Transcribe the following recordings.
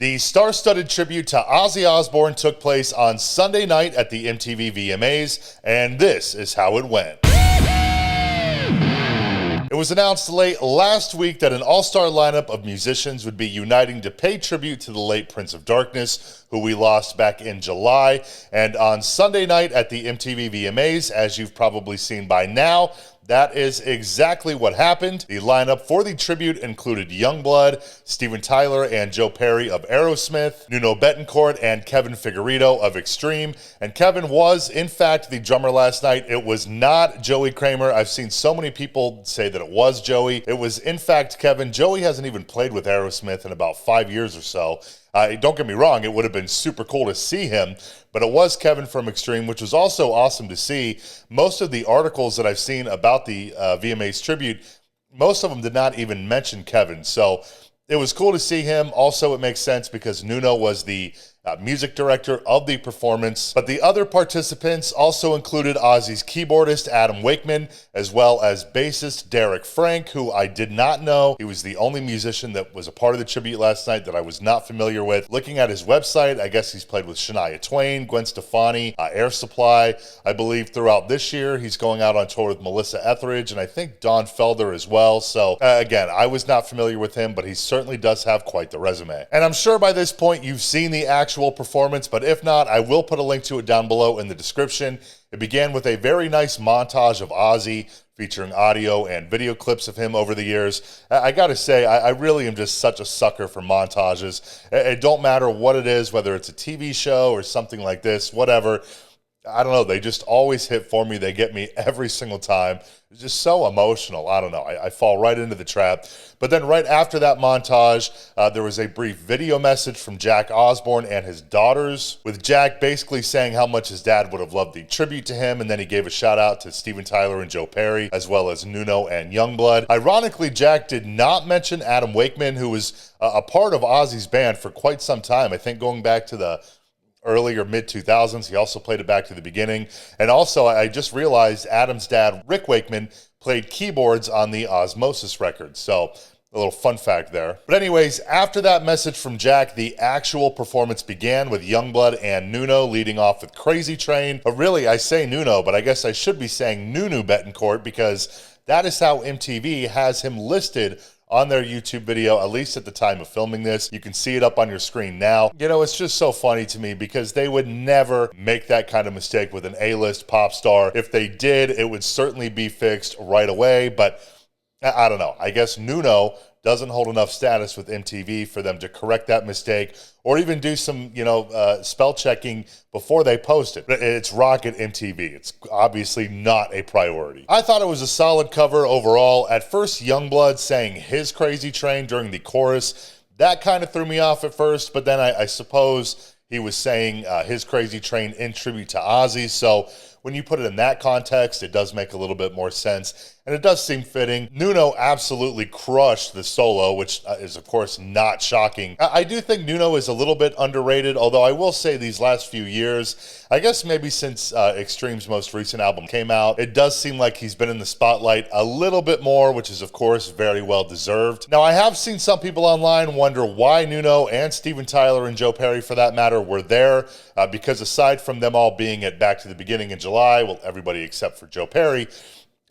The star-studded tribute to Ozzy Osbourne took place on Sunday night at the MTV VMAs, and this is how it went. It was announced late last week that an all-star lineup of musicians would be uniting to pay tribute to the late Prince of Darkness, who we lost back in July. And on Sunday night at the MTV VMAs, as you've probably seen by now, that is exactly what happened. The lineup for the tribute included YUNGBLUD, Steven Tyler and Joe Perry of Aerosmith, Nuno Bettencourt and Kevin Figueiredo of Extreme. And Kevin was, in fact, the drummer last night. It was not Joey Kramer. I've seen so many people say that it was Joey. It was, in fact, Kevin. Joey hasn't even played with Aerosmith in about 5 years or so. Don't get me wrong, it would have been super cool to see him, but it was Kevin from Extreme, which was also awesome to see. Most of the articles that I've seen about the VMA's tribute, most of them did not even mention Kevin, so it was cool to see him. Also, it makes sense because Nuno was the music director of the performance. But the other participants also included Ozzy's keyboardist, Adam Wakeman, as well as bassist Derek Frank, who I did not know. He was the only musician that was a part of the tribute last night that I was not familiar with. Looking at his website, I guess he's played with Shania Twain, Gwen Stefani, Air Supply. I believe throughout this year, he's going out on tour with Melissa Etheridge, and I think Don Felder as well. So again, I was not familiar with him, but he certainly does have quite the resume. And I'm sure by this point, you've seen the actual performance, but if not, I will put a link to it down below in the description. It began with a very nice montage of Ozzy featuring audio and video clips of him over the years. I gotta say, I really am just such a sucker for montages. It don't matter what it is, whether it's a TV show or something like this, whatever. I don't know, they just always hit for me. They get me every single time. It's just so emotional. I don't know. I fall right into the trap. But then right after that montage, there was a brief video message from Zakk Osbourne and his daughters, with Zakk basically saying how much his dad would have loved the tribute to him, and then he gave a shout out to Steven Tyler and Joe Perry, as well as Nuno and YUNGBLUD. Ironically, Zakk did not mention Adam Wakeman, who was a part of Ozzy's band for quite some time. I think going back to the early or mid-2000s. He also played it back to the beginning. And also, I just realized Adam's dad, Rick Wakeman, played keyboards on the Osmosis record. So a little fun fact there. But anyways, after that message from Zakk, the actual performance began with YUNGBLUD and Nuno leading off with Crazy Train. But really, I say Nuno, but I guess I should be saying Nuno Bettencourt, because that is how MTV has him listed on their YouTube video, at least at the time of filming this. You can see it up on your screen now. You know, it's just so funny to me because they would never make that kind of mistake with an A-list pop star. If they did, it would certainly be fixed right away, but I don't know. I guess Nuno doesn't hold enough status with MTV for them to correct that mistake or even do some, spell checking before they post it. It's Rocket MTV. It's obviously not a priority. I thought it was a solid cover overall. At first, YUNGBLUD saying his Crazy Train during the chorus, that kind of threw me off at first, but then I suppose he was saying his Crazy Train in tribute to Ozzy, so when you put it in that context, it does make a little bit more sense, and it does seem fitting. Nuno absolutely crushed the solo, which is, of course, not shocking. I do think Nuno is a little bit underrated, although I will say these last few years, I guess maybe since Extreme's most recent album came out, it does seem like he's been in the spotlight a little bit more, which is, of course, very well deserved. Now, I have seen some people online wonder why Nuno and Steven Tyler and Joe Perry, for that matter, were there, because aside from them all being at Back to the Beginning in July, well, everybody except for Joe Perry,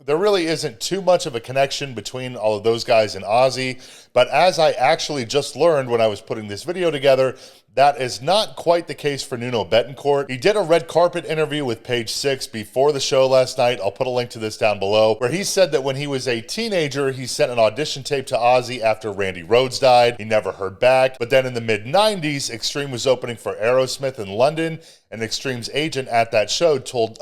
there really isn't too much of a connection between all of those guys and Ozzy. But as I actually just learned when I was putting this video together, that is not quite the case for Nuno Bettencourt. He did a red carpet interview with Page Six before the show last night. I'll put a link to this down below, where he said that when he was a teenager, he sent an audition tape to Ozzy after Randy Rhoads died. He never heard back. But then in the mid-90s, Extreme was opening for Aerosmith in London, and Extreme's agent at that show told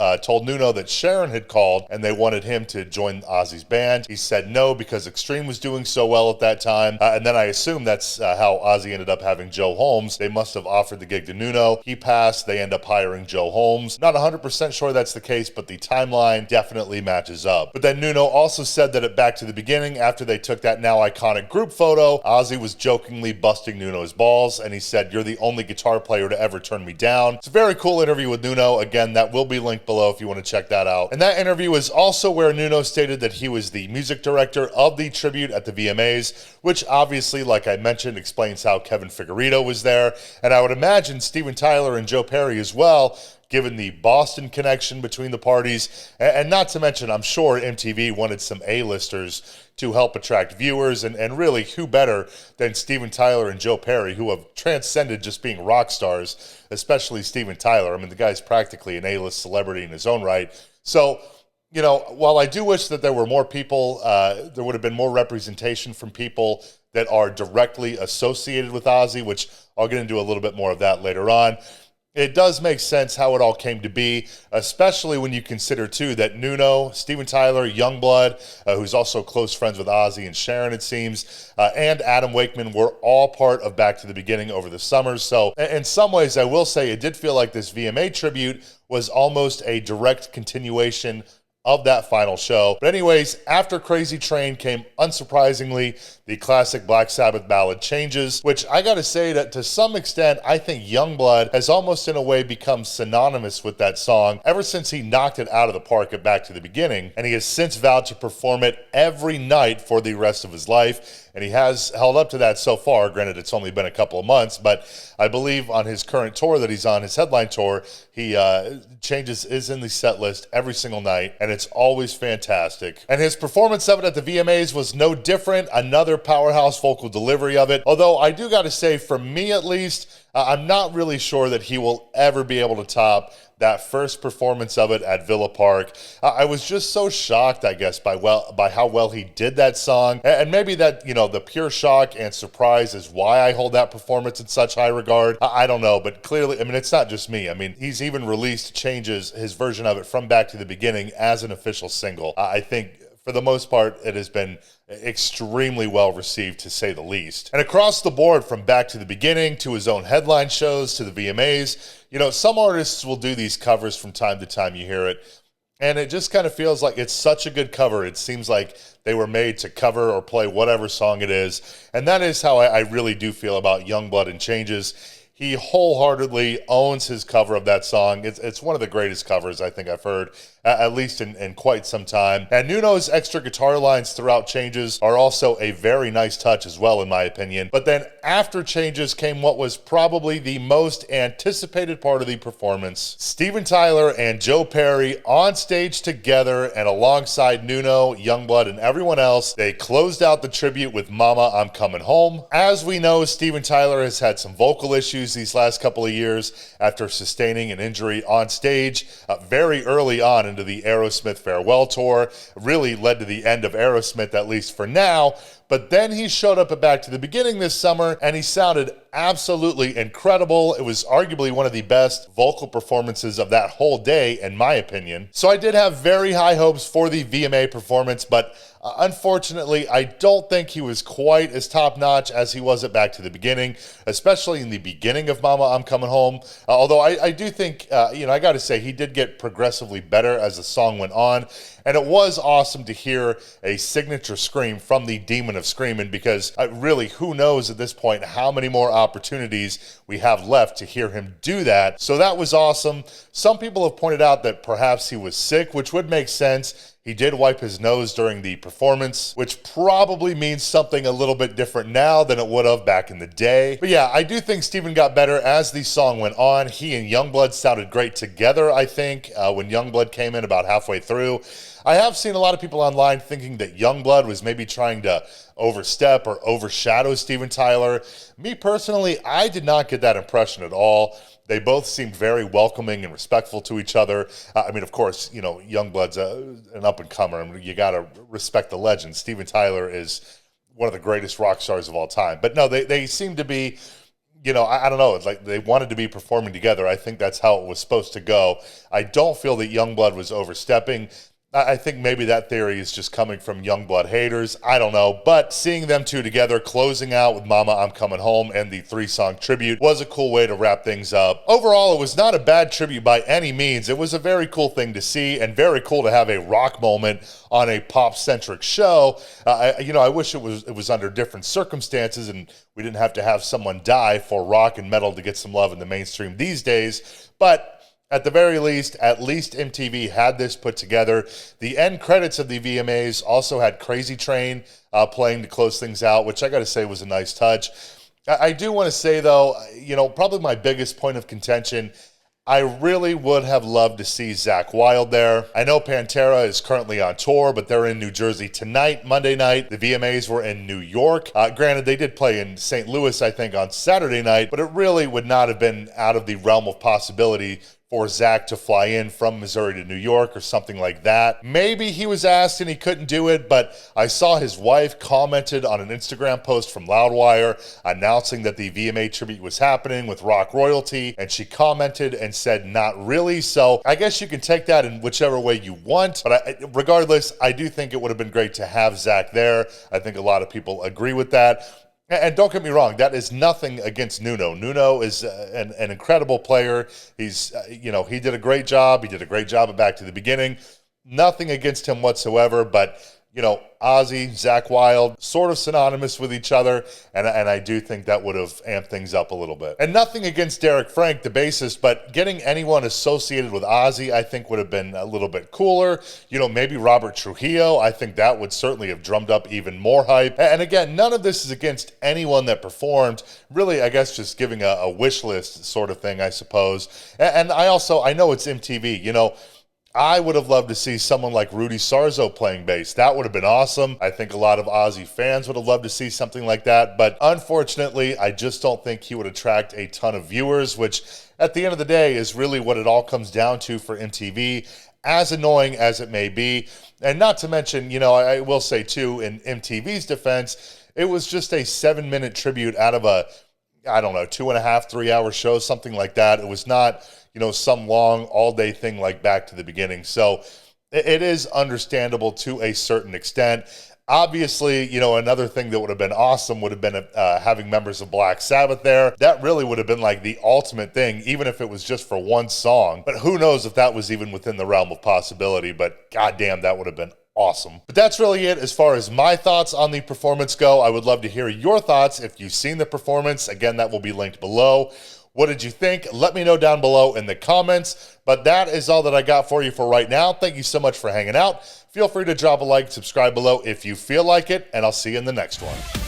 Nuno that Sharon had called and they wanted him to join Ozzy's band. He said no because Extreme was doing so well at that time. And then I assume that's how Ozzy ended up having Joe Holmes. They must have offered the gig to Nuno. He passed. They end up hiring Joe Holmes. Not 100% sure that's the case, but the timeline definitely matches up. But then Nuno also said that at Back to the Beginning, after they took that now iconic group photo, Ozzy was jokingly busting Nuno's balls, and he said, "You're the only guitar player to ever turn me down." It's a very cool interview with Nuno. Again, that will be linked below if you want to check that out. And that interview is also where and Nuno stated that he was the music director of the tribute at the VMAs, which obviously, like I mentioned, explains how Kevin Figueiredo was there. And I would imagine Steven Tyler and Joe Perry as well, given the Boston connection between the parties. And not to mention, I'm sure MTV wanted some A-listers to help attract viewers. And really, who better than Steven Tyler and Joe Perry, who have transcended just being rock stars, especially Steven Tyler. I mean, the guy's practically an A-list celebrity in his own right. So, you know, while I do wish that there were more people, there would have been more representation from people that are directly associated with Ozzy, which I'll get into a little bit more of that later on. It does make sense how it all came to be, especially when you consider, too, that Nuno, Steven Tyler, YUNGBLUD, who's also close friends with Ozzy and Sharon, it seems, and Adam Wakeman were all part of Back to the Beginning over the summers. So in some ways, I will say it did feel like this VMA tribute was almost a direct continuation of that final show. But anyways, after Crazy Train came, unsurprisingly, the classic Black Sabbath ballad Changes, which I gotta say that to some extent, I think YUNGBLUD has almost in a way become synonymous with that song ever since he knocked it out of the park at Back to the Beginning, and he has since vowed to perform it every night for the rest of his life. And he has held up to that so far. Granted, it's only been a couple of months, but I believe on his current tour that he's on, his headline tour, he Changes is in the set list every single night, and it's always fantastic. And his performance of it at the VMAs was no different. Another powerhouse vocal delivery of it. Although I do got to say, for me at least, I'm not really sure that he will ever be able to top that first performance of it at Villa Park. I was just so shocked, I guess, by how well he did that song. And maybe that, you know, the pure shock and surprise is why I hold that performance in such high regard. I don't know, but clearly, I mean, it's not just me. I mean, he's even released Changes, his version of it from Back to the Beginning, as an official single. I think for the most part, it has been extremely well received, to say the least. And across the board, from Back to the Beginning to his own headline shows to the VMAs, you know, some artists will do these covers from time to time, you hear it, and it just kind of feels like it's such a good cover. It seems like they were made to cover or play whatever song it is. And that is how I really do feel about YUNGBLUD and Changes. He wholeheartedly owns his cover of that song. It's one of the greatest covers I think I've heard, at least in quite some time. And Nuno's extra guitar lines throughout Changes are also a very nice touch as well, in my opinion. But then after Changes came what was probably the most anticipated part of the performance. Steven Tyler and Joe Perry on stage together, and alongside Nuno, YUNGBLUD, and everyone else, they closed out the tribute with Mama, I'm Coming Home. As we know, Steven Tyler has had some vocal issues these last couple of years after sustaining an injury on stage very early on into the Aerosmith farewell tour. Really led to the end of Aerosmith, at least for now. But then he showed up at Back to the Beginning this summer, and he sounded absolutely incredible. It was arguably one of the best vocal performances of that whole day, in my opinion. So I did have very high hopes for the VMA performance, but unfortunately, I don't think he was quite as top-notch as he was at Back to the Beginning, especially in the beginning of Mama, I'm Coming Home. Although I do think, you know, I got to say, he did get progressively better as the song went on. And it was awesome to hear a signature scream from the Demon of Screaming, because really, who knows at this point how many more opportunities we have left to hear him do that. So that was awesome. Some people have pointed out that perhaps he was sick, which would make sense. He did wipe his nose during the performance, which probably means something a little bit different now than it would have back in the day. But yeah, I do think Steven got better as the song went on. He and YUNGBLUD sounded great together, I think, when YUNGBLUD came in about halfway through. I have seen a lot of people online thinking that YUNGBLUD was maybe trying to overstep or overshadow Steven Tyler. Me personally, I did not get that impression at all. They both seemed very welcoming and respectful to each other. I mean, of course, you know, YUNGBLUD's an up-and-comer. I mean, you got to respect the legend. Steven Tyler is one of the greatest rock stars of all time. But no, they seem to be, you know, I don't know. It's like they wanted to be performing together. I think that's how it was supposed to go. I don't feel that YUNGBLUD was overstepping. I think maybe that theory is just coming from YUNGBLUD haters. I don't know. But seeing them two together, closing out with Mama, I'm Coming Home, and the 3-song tribute was a cool way to wrap things up. Overall, it was not a bad tribute by any means. It was a very cool thing to see, and very cool to have a rock moment on a pop-centric show. You know, I wish it was under different circumstances, and we didn't have to have someone die for rock and metal to get some love in the mainstream these days. But at the very least, at least MTV had this put together. The end credits of the VMAs also had Crazy Train playing to close things out, which I got to say was a nice touch. I do want to say, though, probably my biggest point of contention, I really would have loved to see Zakk Wylde there. I know Pantera is currently on tour, but they're in New Jersey tonight, Monday night. The VMAs were in New York. Granted, they did play in St. Louis, I think, on Saturday night, but it really would not have been out of the realm of possibility for Zakk to fly in from Missouri to New York or something like that. Maybe he was asked and he couldn't do it, but I saw his wife commented on an Instagram post from Loudwire announcing that the VMA tribute was happening with rock royalty, and she commented and said, not really. So I guess you can take that in whichever way you want, but regardless, I do think it would have been great to have Zakk there. I think a lot of people agree with that. And don't get me wrong, that is nothing against Nuno. Nuno is an incredible player. He's, he did a great job. He did a great job at Back to the Beginning. Nothing against him whatsoever, but Ozzy, Zakk Wylde, sort of synonymous with each other, and I do think that would have amped things up a little bit. And nothing against Derek Frank, the bassist, but getting anyone associated with Ozzy, I think would have been a little bit cooler. Maybe Robert Trujillo, I think that would certainly have drummed up even more hype. And again, none of this is against anyone that performed. Really, I guess just giving a wish list sort of thing, I suppose. And I know it's MTV, I would have loved to see someone like Rudy Sarzo playing bass. That would have been awesome. I think a lot of Ozzy fans would have loved to see something like that. But unfortunately, I just don't think he would attract a ton of viewers, which at the end of the day is really what it all comes down to for MTV, as annoying as it may be. And not to mention, I will say too, in MTV's defense, it was just a 7-minute tribute out of a, 2.5, 3 hour show, something like that. It was not some long all-day thing like Back to the Beginning. So it is understandable to a certain extent. Obviously, another thing that would have been awesome would have been having members of Black Sabbath there. That really would have been like the ultimate thing, even if it was just for one song. But who knows if that was even within the realm of possibility. But goddamn, that would have been awesome. But that's really it as far as my thoughts on the performance go. I would love to hear your thoughts if you've seen the performance. Again, that will be linked below. What did you think? Let me know down below in the comments. But that is all that I got for you for right now. Thank you so much for hanging out. Feel free to drop a like, subscribe below if you feel like it, and I'll see you in the next one.